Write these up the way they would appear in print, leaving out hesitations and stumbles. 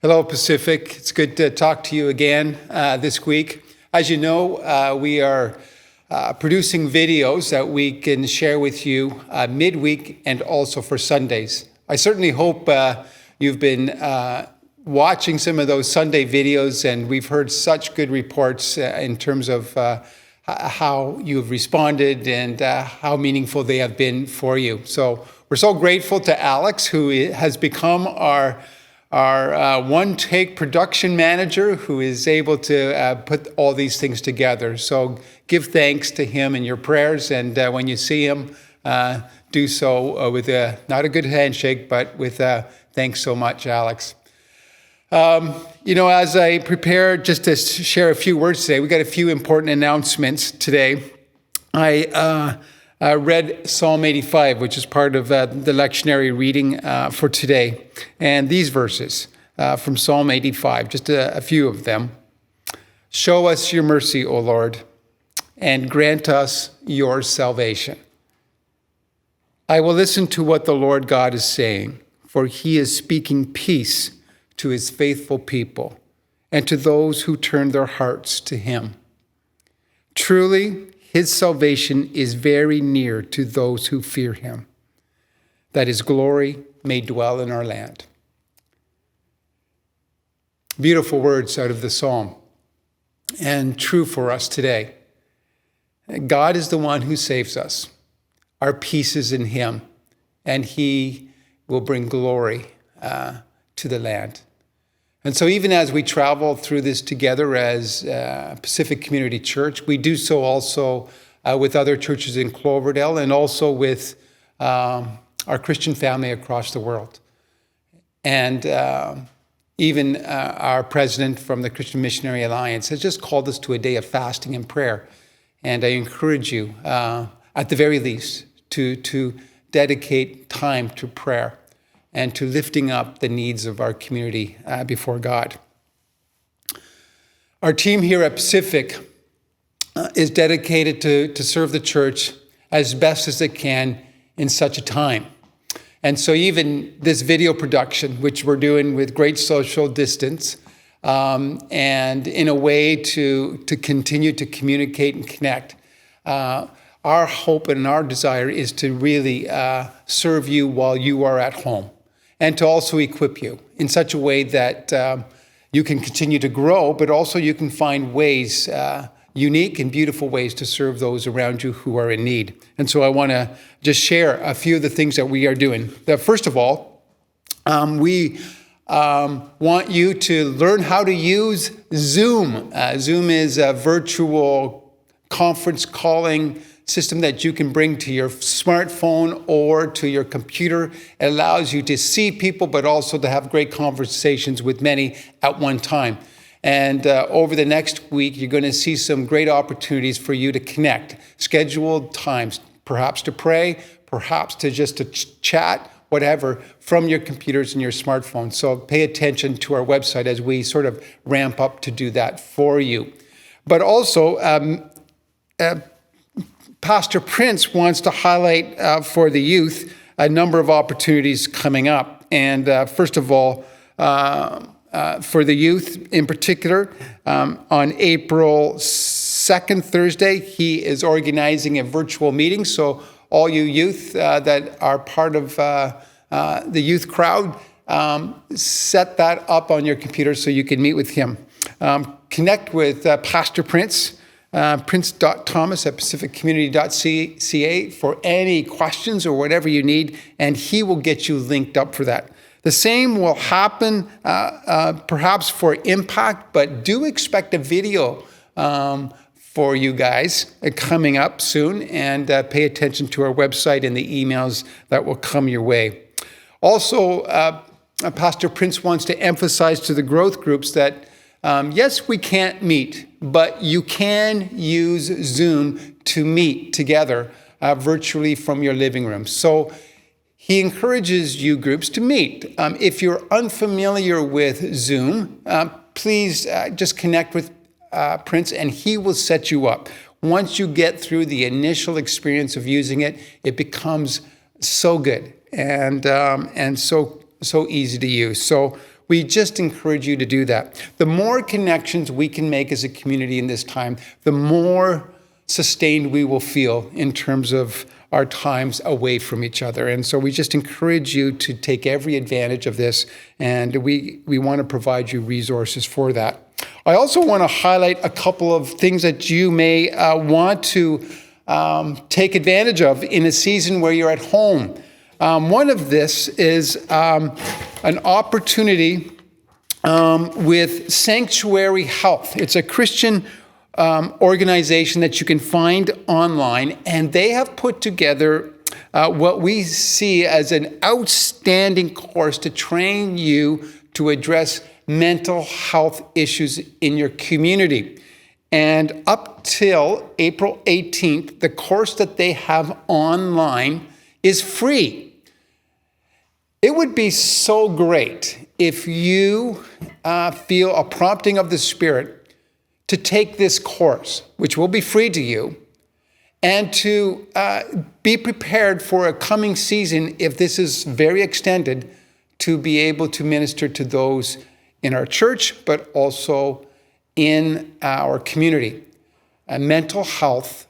Hello, Pacific. It's good to talk to you again this week. As you know, we are producing videos that we can share with you midweek and also for Sundays. I certainly hope you've been watching some of those Sunday videos, and we've heard such good reports in terms of how you've responded and how meaningful they have been for you. So we're so grateful to Alex, who has become our one-take production manager, who is able to put all these things together. So give thanks to him in your prayers, and when you see him, do so with not a good handshake, but with thanks so much, Alex. As I prepare just to share a few words today, we got a few important announcements today. I read Psalm 85, which is part of the lectionary reading for today. And these verses from Psalm 85, just a few of them. Show us your mercy, O Lord, and grant us your salvation. I will listen to what the Lord God is saying, for he is speaking peace to his faithful people and to those who turn their hearts to him. Truly, his salvation is very near to those who fear him, that his glory may dwell in our land. Beautiful words out of the psalm, and true for us today. God is the one who saves us. Our peace is in him, and he will bring glory to the land. And so even as we travel through this together as Pacific Community Church, we do so also with other churches in Cloverdale and also with our Christian family across the world. And even our president from the Christian Missionary Alliance has just called us to a day of fasting and prayer. And I encourage you, at the very least, to dedicate time to prayer and to lifting up the needs of our community before God. Our team here at Pacific is dedicated to serve the church as best as it can in such a time. And so even this video production, which we're doing with great social distance, and in a way to continue to communicate and connect, our hope and our desire is to really serve you while you are at home, and to also equip you in such a way that you can continue to grow, but also you can find ways, unique and beautiful ways to serve those around you who are in need. And so I want to just share a few of the things that we are doing. First of all, we want you to learn how to use Zoom. Zoom is a virtual conference calling system that you can bring to your smartphone or to your computer. It allows you to see people, but also to have great conversations with many at one time. And over the next week, you're going to see some great opportunities for you to connect, scheduled times, perhaps to pray, perhaps to just to chat, whatever, from your computers and your smartphones. So pay attention to our website as we sort of ramp up to do that for you. But also, Pastor Prince wants to highlight for the youth a number of opportunities coming up. And first of all, for the youth in particular, on April 2nd, Thursday, he is organizing a virtual meeting. So all you youth that are part of the youth crowd, set that up on your computer so you can meet with him. Connect with Pastor Prince. Prince.thomas@pacificcommunity.ca for any questions or whatever you need, and he will get you linked up for that. The same will happen perhaps for Impact, but do expect a video for you guys coming up soon, and pay attention to our website and the emails that will come your way. Also, Pastor Prince wants to emphasize to the growth groups that yes, we can't meet, but you can use Zoom to meet together virtually from your living room. So he encourages you groups to meet. If you're unfamiliar with Zoom, please just connect with Prince and he will set you up. Once you get through the initial experience of using it, it becomes so good and so easy to use. So we just encourage you to do that. The more connections we can make as a community in this time, the more sustained we will feel in terms of our times away from each other. And so we just encourage you to take every advantage of this, and we want to provide you resources for that. I also want to highlight a couple of things that you may want to take advantage of in a season where you're at home. One of this is an opportunity with Sanctuary Health. It's a Christian organization that you can find online, and they have put together what we see as an outstanding course to train you to address mental health issues in your community. And up till April 18th, the course that they have online is free. It would be so great if you feel a prompting of the Spirit to take this course, which will be free to you, and to be prepared for a coming season, if this is very extended, to be able to minister to those in our church, but also in our community. Mental health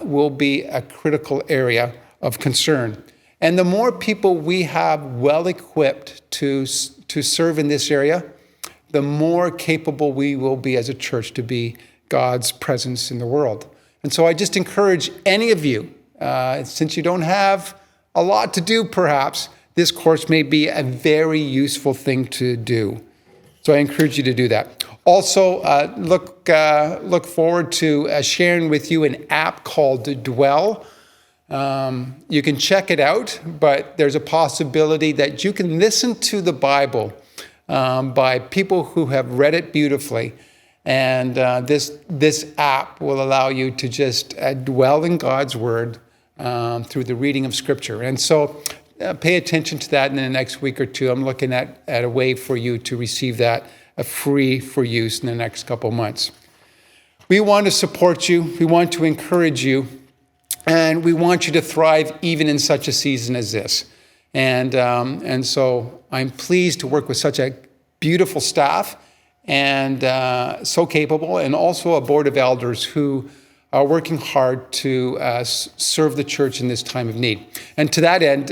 will be a critical area of concern. And the more people we have well-equipped to serve in this area, the more capable we will be as a church to be God's presence in the world. And so I just encourage any of you, since you don't have a lot to do perhaps, this course may be a very useful thing to do. So I encourage you to do that. Also, look forward to sharing with you an app called Dwell. You can check it out, but there's a possibility that you can listen to the Bible by people who have read it beautifully. And this app will allow you to just dwell in God's word through the reading of Scripture. And so pay attention to that in the next week or two. I'm looking at a way for you to receive that free for use in the next couple months. We want to support you. We want to encourage you. And we want you to thrive even in such a season as this. And so I'm pleased to work with such a beautiful staff and so capable, and also a board of elders who are working hard to serve the church in this time of need. And to that end,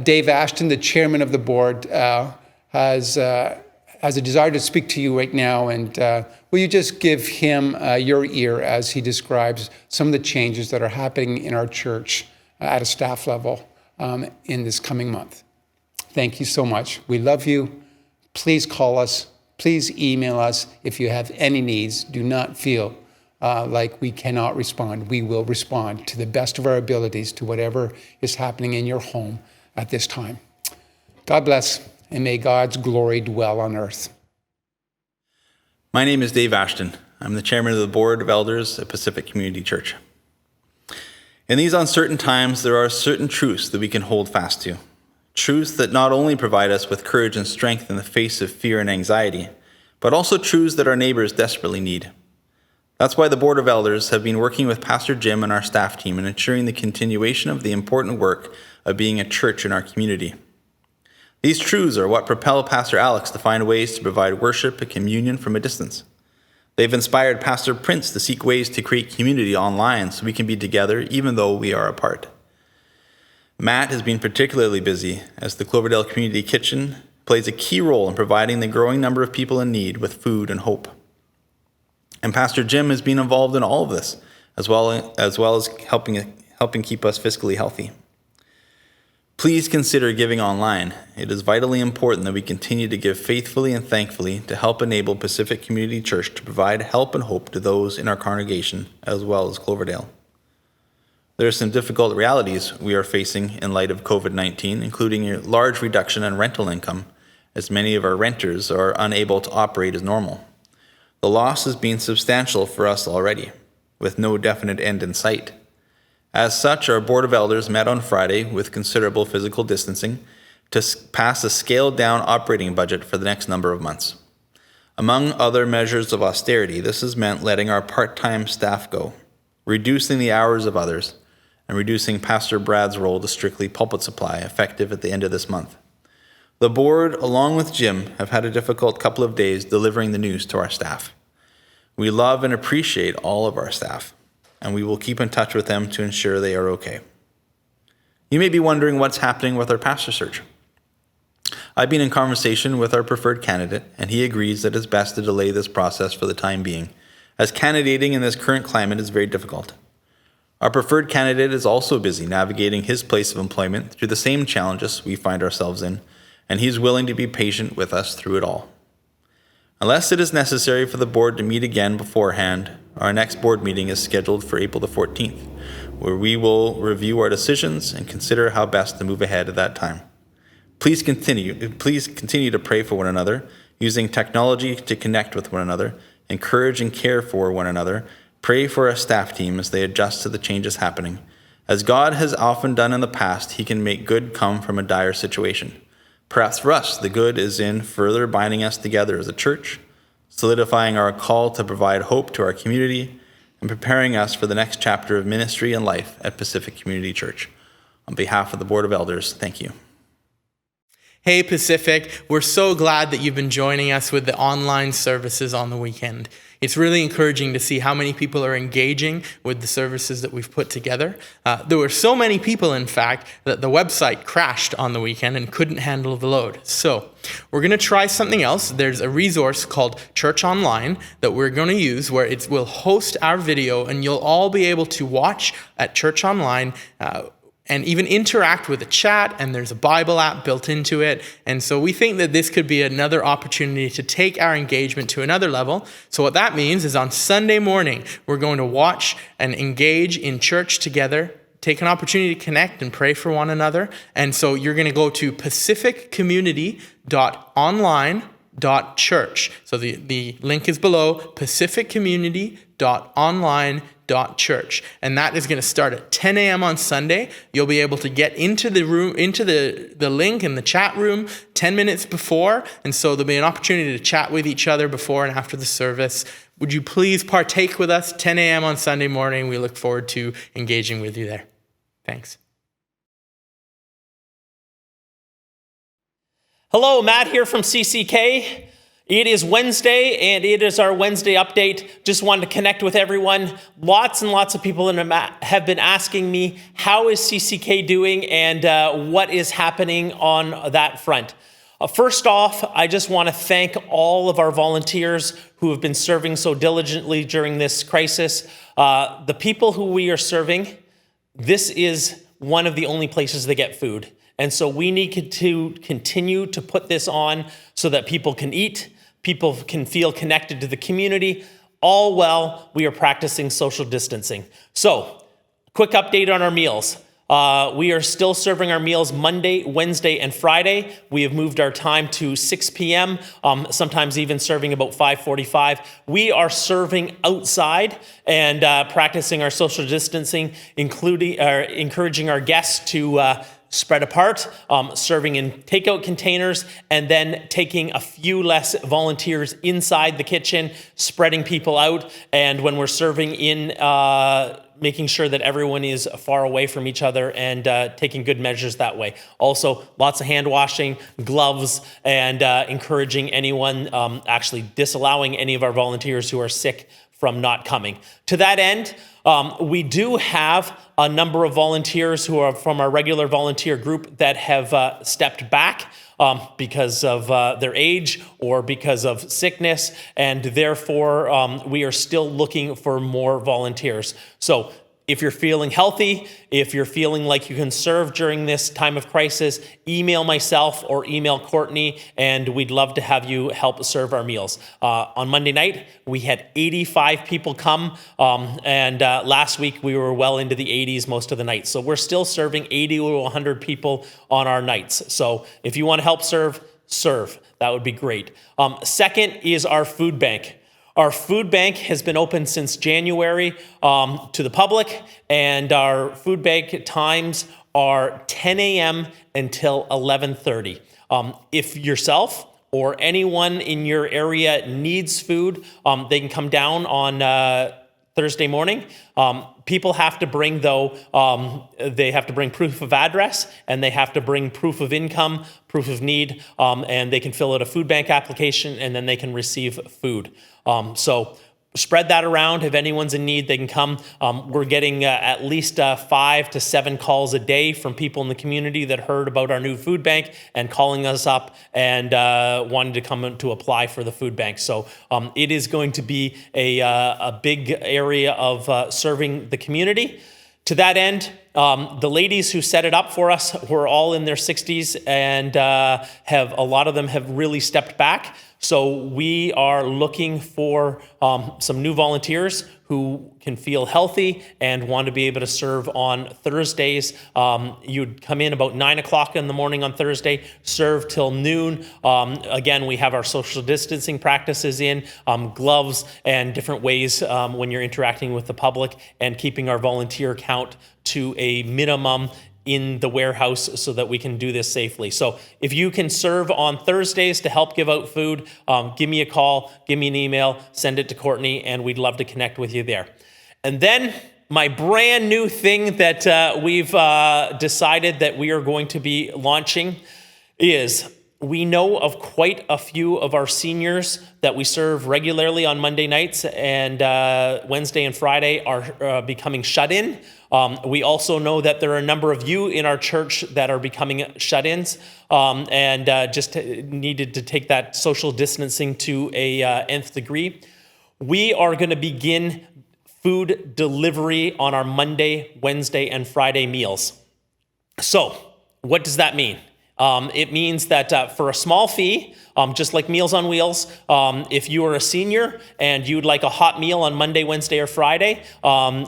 Dave Ashton, the chairman of the board, has a desire to speak to you right now. And will you just give him your ear as he describes some of the changes that are happening in our church at a staff level in this coming month. Thank you so much. We love you. Please call us. Please email us if you have any needs. Do not feel like we cannot respond. We will respond to the best of our abilities to whatever is happening in your home at this time. God bless, and may God's glory dwell on earth. My name is Dave Ashton. I'm the chairman of the board of elders at Pacific Community Church. In these uncertain times, there are certain truths that we can hold fast to. Truths that not only provide us with courage and strength in the face of fear and anxiety, but also truths that our neighbors desperately need. That's why the Board of Elders have been working with Pastor Jim and our staff team in ensuring the continuation of the important work of being a church in our community. These truths are what propel Pastor Alex to find ways to provide worship and communion from a distance. They've inspired Pastor Prince to seek ways to create community online so we can be together even though we are apart. Matt has been particularly busy as the Cloverdale Community Kitchen plays a key role in providing the growing number of people in need with food and hope. And Pastor Jim has been involved in all of this, as well as helping keep us fiscally healthy. Please consider giving online. It is vitally important that we continue to give faithfully and thankfully to help enable Pacific Community Church to provide help and hope to those in our congregation, as well as Cloverdale. There are some difficult realities we are facing in light of COVID-19, including a large reduction in rental income, as many of our renters are unable to operate as normal. The loss has been substantial for us already, with no definite end in sight. As such, our Board of Elders met on Friday with considerable physical distancing to pass a scaled-down operating budget for the next number of months. Among other measures of austerity, this has meant letting our part-time staff go, reducing the hours of others, and reducing Pastor Brad's role to strictly pulpit supply, effective at the end of this month. The board, along with Jim, have had a difficult couple of days delivering the news to our staff. We love and appreciate all of our staff, and we will keep in touch with them to ensure they are okay. You may be wondering what's happening with our pastor search. I've been in conversation with our preferred candidate, and he agrees that it's best to delay this process for the time being, as candidating in this current climate is very difficult. Our preferred candidate is also busy navigating his place of employment through the same challenges we find ourselves in, and he's willing to be patient with us through it all. Unless it is necessary for the board to meet again beforehand, our next board meeting is scheduled for April the 14th, where we will review our decisions and consider how best to move ahead at that time. Please continue to pray for one another, using technology to connect with one another, encourage and care for one another. Pray for our staff team as they adjust to the changes happening. As God has often done in the past, he can make good come from a dire situation. Perhaps for us, the good is in further binding us together as a church, solidifying our call to provide hope to our community, and preparing us for the next chapter of ministry and life at Pacific Community Church. On behalf of the Board of Elders, thank you. Hey Pacific, we're so glad that you've been joining us with the online services on the weekend. It's really encouraging to see how many people are engaging with the services that we've put together. There were so many people, in fact, that the website crashed on the weekend and couldn't handle the load. So we're going to try something else. There's a resource called Church Online that we're going to use where it will host our video, and you'll all be able to watch at Church Online and even interact with the chat, and there's a Bible app built into it. And so we think that this could be another opportunity to take our engagement to another level. So what that means is on Sunday morning, we're going to watch and engage in church together, take an opportunity to connect and pray for one another. And so you're going to go to pacificcommunity.online.church. So the link is below, pacificcommunity.online.church. And that is going to start at 10 a.m. on Sunday. You'll be able to get into the room, into the link in the chat room 10 minutes before. And so there'll be an opportunity to chat with each other before and after the service. Would you please partake with us 10 a.m. on Sunday morning? We look forward to engaging with you there. Thanks. Hello, Matt here from CCK. It is Wednesday, and it is our Wednesday update. Just wanted to connect with everyone. Lots and lots of people have been asking me, how is CCK doing, and what is happening on that front? First off, I just want to thank all of our volunteers who have been serving so diligently during this crisis. The people who we are serving, this is one of the only places they get food. And so we need to continue to put this on so that people can eat, people can feel connected to the community, all while we are practicing social distancing. So, quick update on our meals. We are still serving our meals Monday, Wednesday, and Friday. We have moved our time to 6 p.m., sometimes even serving about 5:45. We are serving outside and practicing our social distancing, including encouraging our guests to spread apart, serving in takeout containers, and then taking a few less volunteers inside the kitchen, spreading people out. And when we're serving in, making sure that everyone is far away from each other and taking good measures that way. Also, lots of hand washing, gloves, and encouraging anyone, actually disallowing any of our volunteers who are sick from not coming. To that end, we do have a number of volunteers who are from our regular volunteer group that have stepped back because of their age or because of sickness, and therefore we are still looking for more volunteers. So if you're feeling healthy, if you're feeling like you can serve during this time of crisis, email myself or email Courtney, and we'd love to have you help serve our meals. On Monday night, we had 85 people come, and last week we were well into the 80s most of the night. So we're still serving 80 to 100 people on our nights. So if you want to help serve. That would be great. Second is our food bank. Our food bank has been open since January to the public, and our food bank times are 10 a.m. until 11:30. If yourself or anyone in your area needs food, they can come down on Thursday morning. People have to bring, though, they have to bring proof of address, and they have to bring proof of income, proof of need, and they can fill out a food bank application, and then they can receive food. So spread that around. If anyone's in need, they can come. We're getting at least 5 to 7 calls a day from people in the community that heard about our new food bank and calling us up and wanting to come in to apply for the food bank. So it is going to be a big area of serving the community. To that end, the ladies who set it up for us were all in their 60s, and a lot of them have really stepped back. So we are looking for some new volunteers who can feel healthy and want to be able to serve on Thursdays. You'd come in about 9 o'clock in the morning on Thursday, serve till noon. Again, we have our social distancing practices in, gloves, and different ways when you're interacting with the public, and keeping our volunteer count to a minimum in the warehouse so that we can do this safely. So if you can serve on Thursdays to help give out food, give me a call, give me an email, send it to Courtney, and we'd love to connect with you there. And then my brand new thing that we've decided that we are going to be launching is, we know of quite a few of our seniors that we serve regularly on Monday nights, and Wednesday and Friday are becoming shut-in. We also know that there are a number of you in our church that are becoming shut-ins, and just needed to take that social distancing to a nth degree. We are going to begin food delivery on our Monday, Wednesday, and Friday meals. So what does that mean? It means that for a small fee, just like Meals on Wheels, if you are a senior and you'd like a hot meal on Monday, Wednesday, or Friday,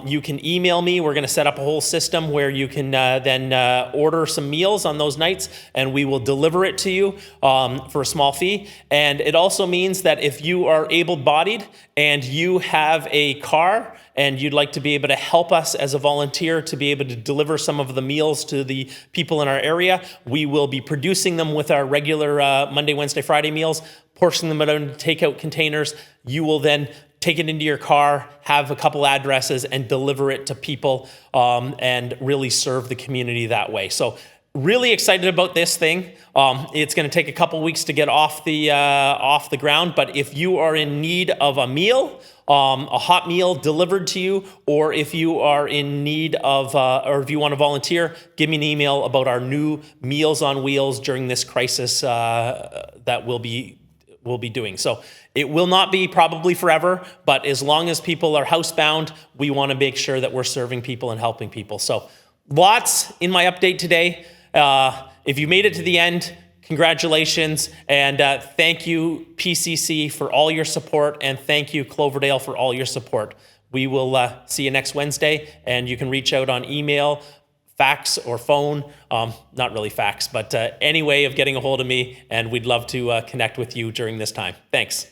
you can email me. We're going to set up a whole system where you can then order some meals on those nights, and we will deliver it to you for a small fee. And it also means that if you are able-bodied and you have a car and you'd like to be able to help us as a volunteer to be able to deliver some of the meals to the people in our area, we will be producing them with our regular Monday, Wednesday, Friday meals, portioning them out into takeout containers. You will then take it into your car, have a couple addresses, and deliver it to people, and really serve the community that way. So really excited about this thing. It's going to take a couple weeks to get off the ground, but if you are in need of a meal, a hot meal delivered to you, or if you are in need of, or if you want to volunteer, give me an email about our new Meals on Wheels during this crisis that we'll be doing. So it will not be probably forever, but as long as people are housebound, we want to make sure that we're serving people and helping people. So lots in my update today. If you made it to the end, congratulations, and thank you, PCC, for all your support, and thank you, Cloverdale, for all your support. We will see you next Wednesday, and you can reach out on email, fax, or phone. Not really fax, but any way of getting a hold of me, and we'd love to connect with you during this time. Thanks.